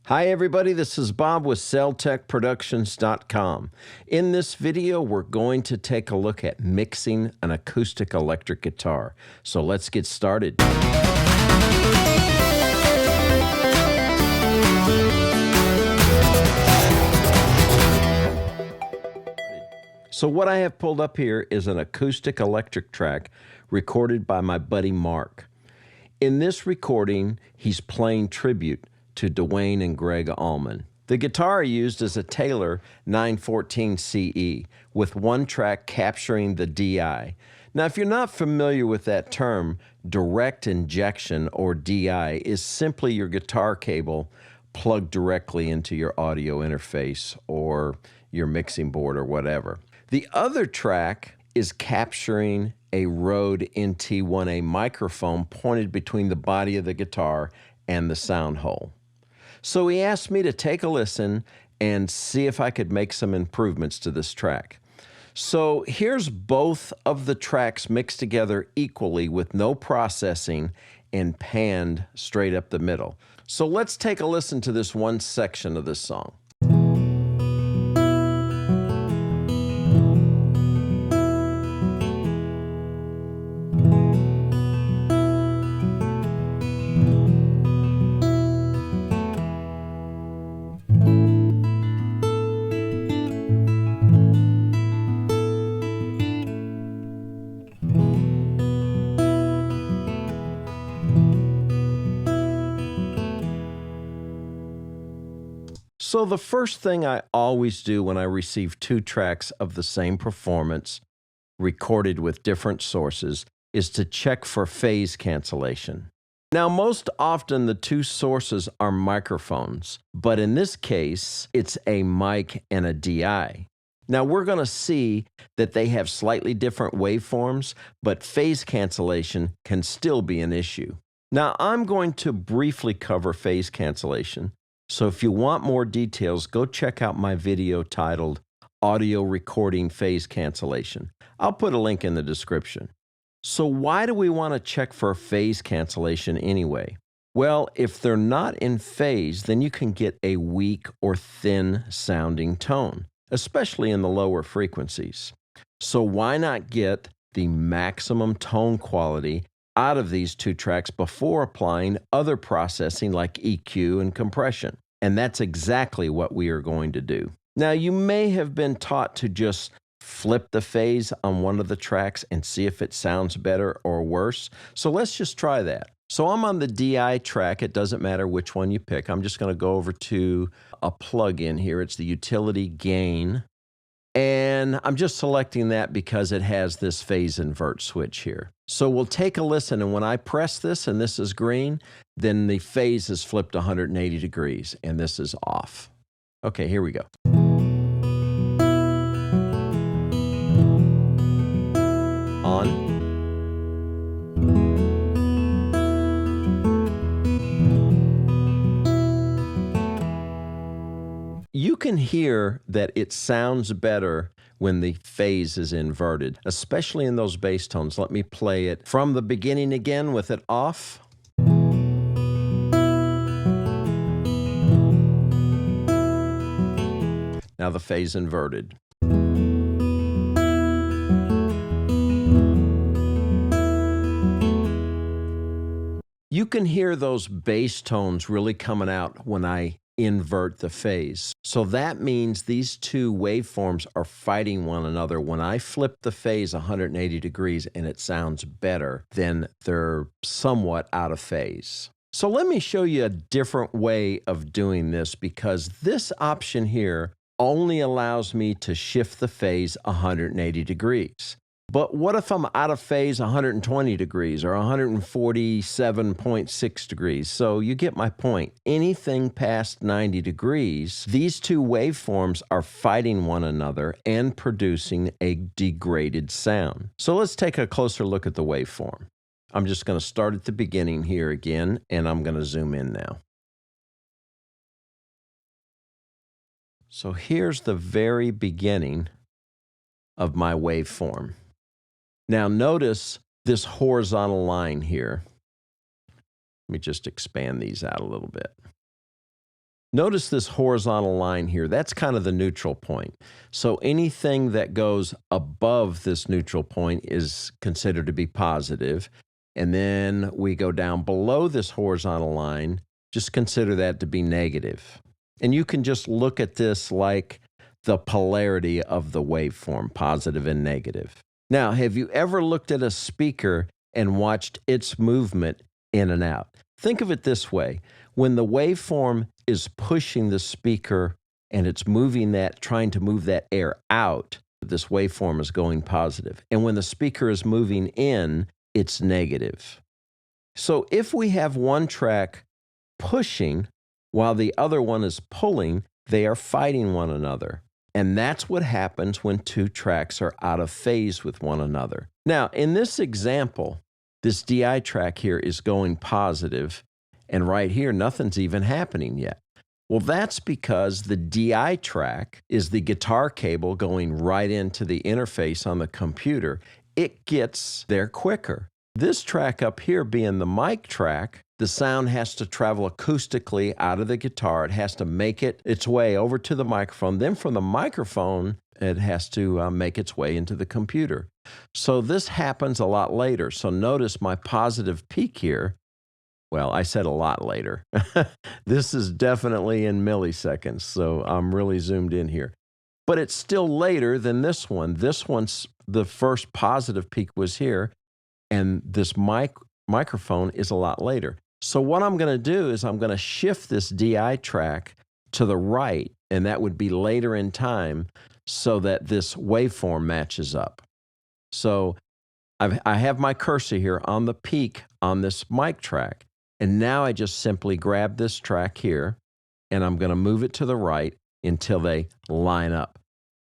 Hi everybody, this is Bob with celltechproductions.com. In this video, we're going to take a look at mixing an acoustic electric guitar. So let's get started. So what I have pulled up here is an acoustic electric track recorded by my buddy Mark. In this recording, he's playing tribute to Dwayne and Greg Allman. The guitar I used is a Taylor 914 CE with one track capturing the DI. Now, if you're not familiar with that term, direct injection or DI is simply your guitar cable plugged directly into your audio interface or your mixing board or whatever. The other track is capturing a Rode NT1A microphone pointed between the body of the guitar and the sound hole. So he asked me to take a listen and see if I could make some improvements to this track. So here's both of the tracks mixed together equally with no processing and panned straight up the middle. So let's take a listen to this one section of this song. So the first thing I always do when I receive two tracks of the same performance recorded with different sources is to check for phase cancellation. Now, most often the two sources are microphones, but in this case, it's a mic and a DI. Now, we're going to see that they have slightly different waveforms, but phase cancellation can still be an issue. Now, I'm going to briefly cover phase cancellation. So if you want more details, go check out my video titled Audio Recording Phase Cancellation. I'll put a link in the description. So why do we want to check for phase cancellation anyway? Well, if they're not in phase, then you can get a weak or thin sounding tone, especially in the lower frequencies. So why not get the maximum tone quality out of these two tracks before applying other processing like EQ and compression? And that's exactly what we are going to do. Now, you may have been taught to just flip the phase on one of the tracks and see if it sounds better or worse. So let's just try that. So I'm on the DI track. It doesn't matter which one you pick. I'm just going to go over to a plug-in here. It's the utility gain. And I'm just selecting that because it has this phase invert switch here. So we'll take a listen, and when I press this and this is green, then the phase is flipped 180 degrees, and this is off. Okay, here we go. On. You can hear that it sounds better when the phase is inverted, especially in those bass tones. Let me play it from the beginning again with it off. Now the phase inverted. You can hear those bass tones really coming out when I invert the phase. So that means these two waveforms are fighting one another. When I flip the phase 180 degrees and it sounds better, then they're somewhat out of phase. So let me show you a different way of doing this, because this option here only allows me to shift the phase 180 degrees. But what if I'm out of phase 120 degrees or 147.6 degrees? So you get my point. Anything past 90 degrees, these two waveforms are fighting one another and producing a degraded sound. So let's take a closer look at the waveform. I'm just going to start at the beginning here again, and I'm going to zoom in now. So here's the very beginning of my waveform. Now notice this horizontal line here. Let me just expand these out a little bit. Notice this horizontal line here. That's kind of the neutral point. So anything that goes above this neutral point is considered to be positive. And then we go down below this horizontal line, just consider that to be negative. And you can just look at this like the polarity of the waveform, positive and negative. Now, have you ever looked at a speaker and watched its movement in and out? Think of it this way. When the waveform is pushing the speaker and it's moving that, trying to move that air out, this waveform is going positive. And when the speaker is moving in, it's negative. So if we have one track pushing while the other one is pulling, they are fighting one another. And that's what happens when two tracks are out of phase with one another. Now, in this example, this DI track here is going positive, and right here, nothing's even happening yet. Well, that's because the DI track is the guitar cable going right into the interface on the computer. It gets there quicker. This track up here being the mic track, the sound has to travel acoustically out of the guitar. It has to make its way over to the microphone. Then from the microphone, it has to make its way into the computer. So this happens a lot later. So notice my positive peak here. Well, I said a lot later. This is definitely in milliseconds, so I'm really zoomed in here. But it's still later than this one. This one's, the first positive peak was here, and this microphone is a lot later. So what I'm going to do is I'm going to shift this DI track to the right, and that would be later in time, so that this waveform matches up. So I have my cursor here on the peak on this mic track. And now I just simply grab this track here, and I'm going to move it to the right until they line up.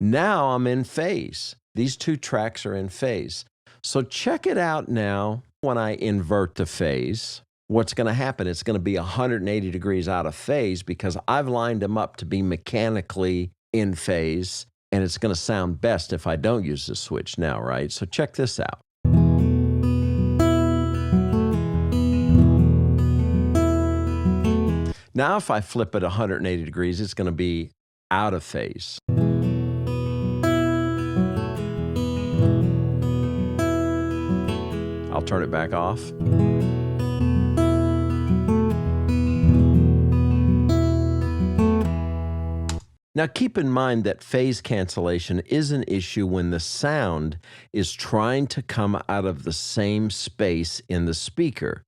Now I'm in phase. These two tracks are in phase. So check it out now. When I invert the phase, what's going to happen? It's going to be 180 degrees out of phase because I've lined them up to be mechanically in phase, and it's going to sound best if I don't use the switch now, right? So check this out. Now, if I flip it 180 degrees, it's going to be out of phase. I'll turn it back off. Now, keep in mind that phase cancellation is an issue when the sound is trying to come out of the same space in the speaker.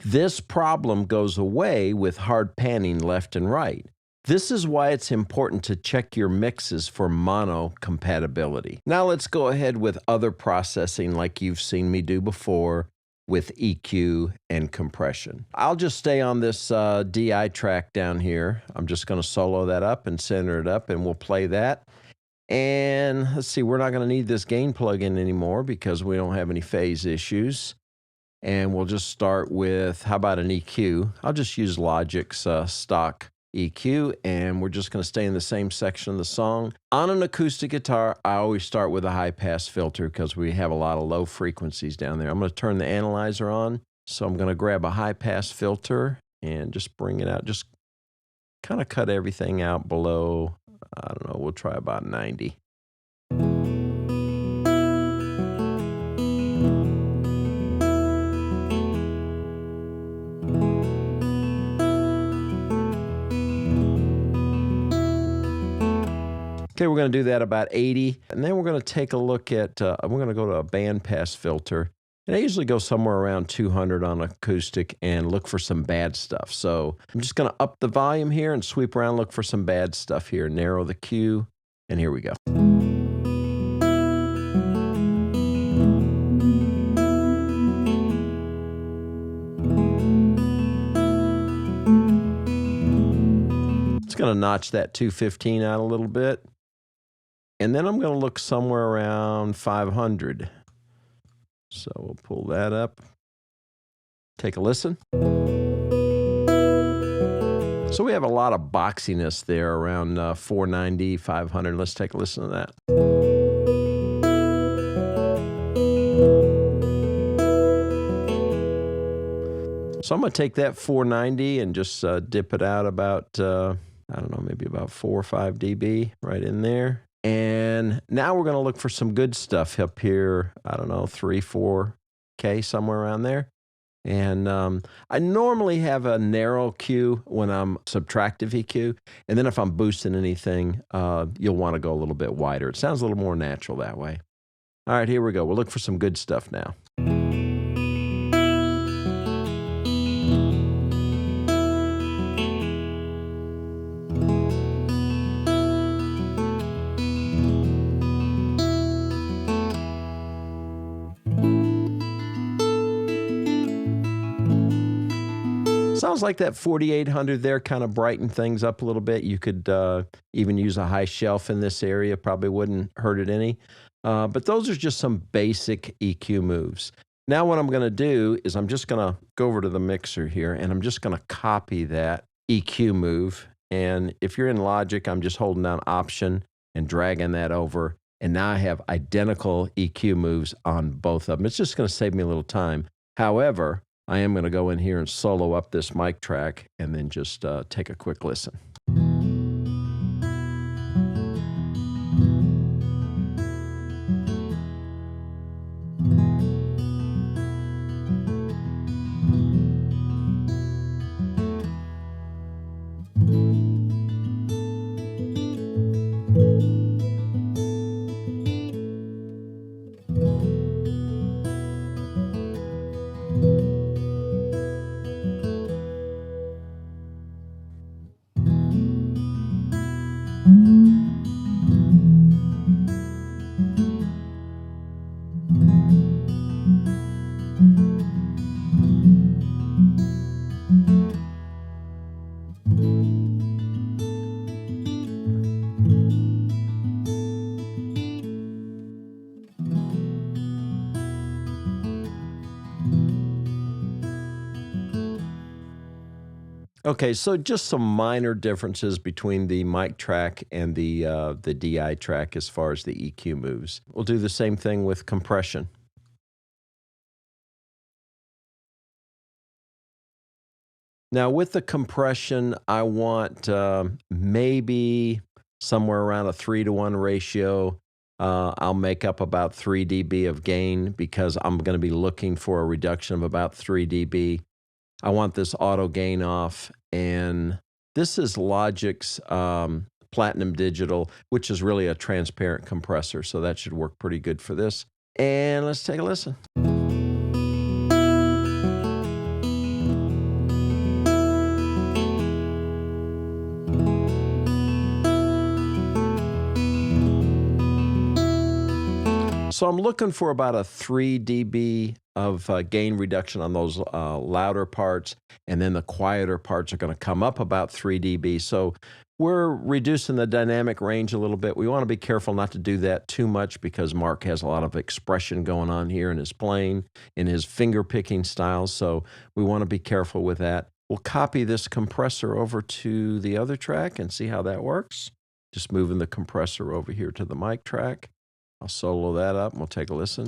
This problem goes away with hard panning left and right. This is why it's important to check your mixes for mono compatibility. Now let's go ahead with other processing like you've seen me do before with EQ and compression. I'll just stay on this DI track down here. I'm just going to solo that up and center it up, and we'll play that. And let's see, we're not going to need this gain plugin anymore because we don't have any phase issues. And we'll just start with, how about an EQ? I'll just use Logic's stock EQ, and we're just going to stay in the same section of the song. On an acoustic guitar, I always start with a high-pass filter because we have a lot of low frequencies down there. I'm going to turn the analyzer on, so I'm going to grab a high-pass filter and just bring it out. Just kind of cut everything out below, I don't know, we'll try about 90. Okay, we're going to do that about 80, and then we're going to take a look at, we're going to go to a bandpass filter, and I usually go somewhere around 200 on acoustic and look for some bad stuff. So I'm just going to up the volume here and sweep around, look for some bad stuff here, narrow the Q, and here we go. It's going to notch that 215 out a little bit. And then I'm going to look somewhere around 500. So we'll pull that up. Take a listen. So we have a lot of boxiness there around 490, 500. Let's take a listen to that. So I'm going to take that 490 and just dip it out about, I don't know, maybe about 4 or 5 dB right in there. And now we're going to look for some good stuff up here. I don't know, 3, 4K, somewhere around there. And I normally have a narrow Q when I'm subtractive EQ. And then if I'm boosting anything, you'll want to go a little bit wider. It sounds a little more natural that way. All right, here we go. We'll look for some good stuff now. Sounds like that 4800 there kind of brightened things up a little bit. You could even use a high shelf in this area. Probably wouldn't hurt it any. But those are just some basic EQ moves. Now what I'm going to do is I'm just going to go over to the mixer here, and I'm just going to copy that EQ move. And if you're in Logic, I'm just holding down Option and dragging that over. And now I have identical EQ moves on both of them. It's just going to save me a little time. However, I am going to go in here and solo up this mic track and then just take a quick listen. Okay, so just some minor differences between the mic track and the DI track as far as the EQ moves. We'll do the same thing with compression. Now with the compression, I want maybe somewhere around a 3-to-1 ratio. I'll make up about 3 dB of gain because I'm going to be looking for a reduction of about 3 dB. I want this auto gain off, and this is Logic's Platinum Digital, which is really a transparent compressor, so that should work pretty good for this. And let's take a listen. So I'm looking for about a 3 dB of gain reduction on those louder parts, and then the quieter parts are going to come up about 3 dB. So we're reducing the dynamic range a little bit. We want to be careful not to do that too much because Mark has a lot of expression going on here in his playing, in his finger picking styles. So we want to be careful with that. We'll copy this compressor over to the other track and see how that works. Just moving the compressor over here to the mic track. I'll solo that up and we'll take a listen.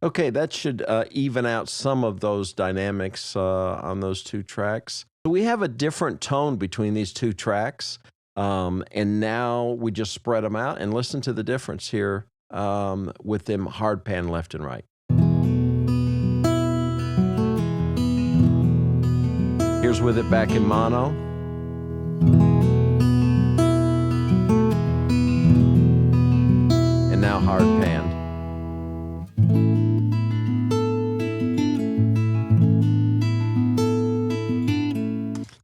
Okay, that should even out some of those dynamics on those two tracks. We have a different tone between these two tracks, and now we just spread them out and listen to the difference here with them hard pan left and right. Here's with it back in mono. And now hard pan.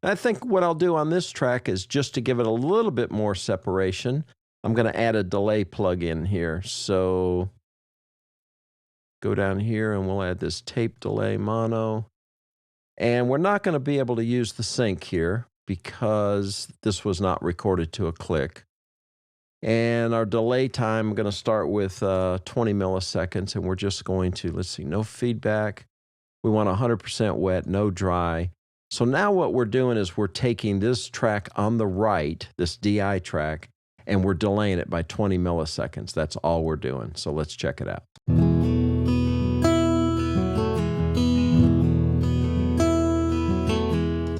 I think what I'll do on this track is just to give it a little bit more separation, I'm going to add a delay plug in here. So go down here and we'll add this tape delay mono. And we're not going to be able to use the sync here because this was not recorded to a click. And our delay time, I'm going to start with 20 milliseconds, and we're just going to, let's see, no feedback. We want 100% wet, no dry. So now what we're doing is we're taking this track on the right, this DI track, and we're delaying it by 20 milliseconds. That's all we're doing. So let's check it out.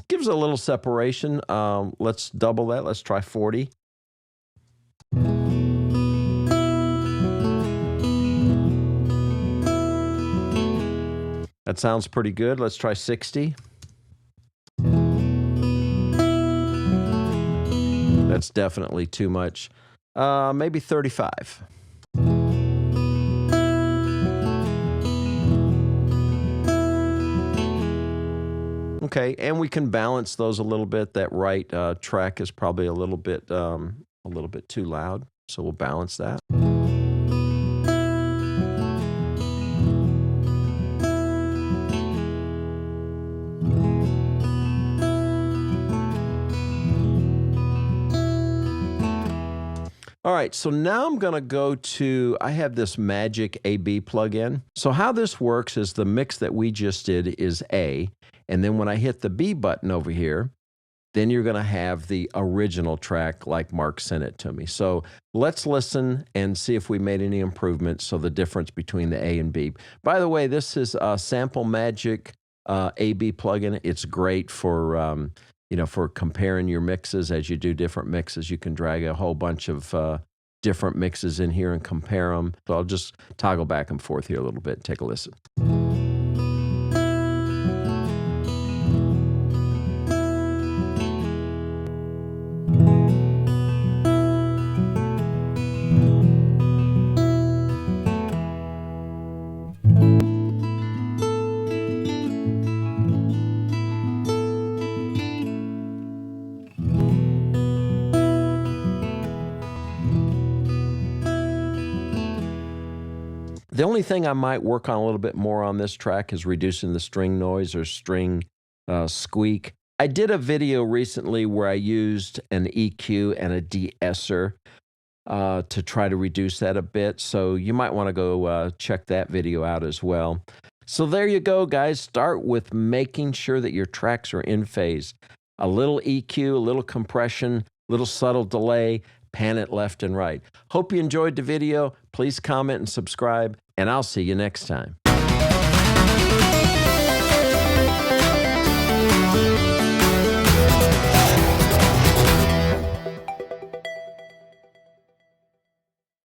Gives a little separation. Let's double that. Let's try 40. That sounds pretty good. Let's try 60. That's definitely too much. Maybe 35. Okay, and we can balance those a little bit. That right track is probably a little bit too loud, so we'll balance that. All right, so now I'm going to go to, I have this Magic AB plugin. So how this works is the mix that we just did is A, and then when I hit the B button over here, then you're going to have the original track like Mark sent it to me. So let's listen and see if we made any improvements, so the difference between the A and B. By the way, this is a Sample Magic AB plugin. It's great for for comparing your mixes. As you do different mixes, you can drag a whole bunch of different mixes in here and compare them. So I'll just toggle back and forth here a little bit and take a listen. The only thing I might work on a little bit more on this track is reducing the string noise or string squeak. I did a video recently where I used an EQ and a de-esser to try to reduce that a bit, so you might want to go check that video out as well. So there you go, guys. Start with making sure that your tracks are in phase. A little EQ, a little compression, a little subtle delay, pan it left and right. Hope you enjoyed the video. Please comment and subscribe, and I'll see you next time.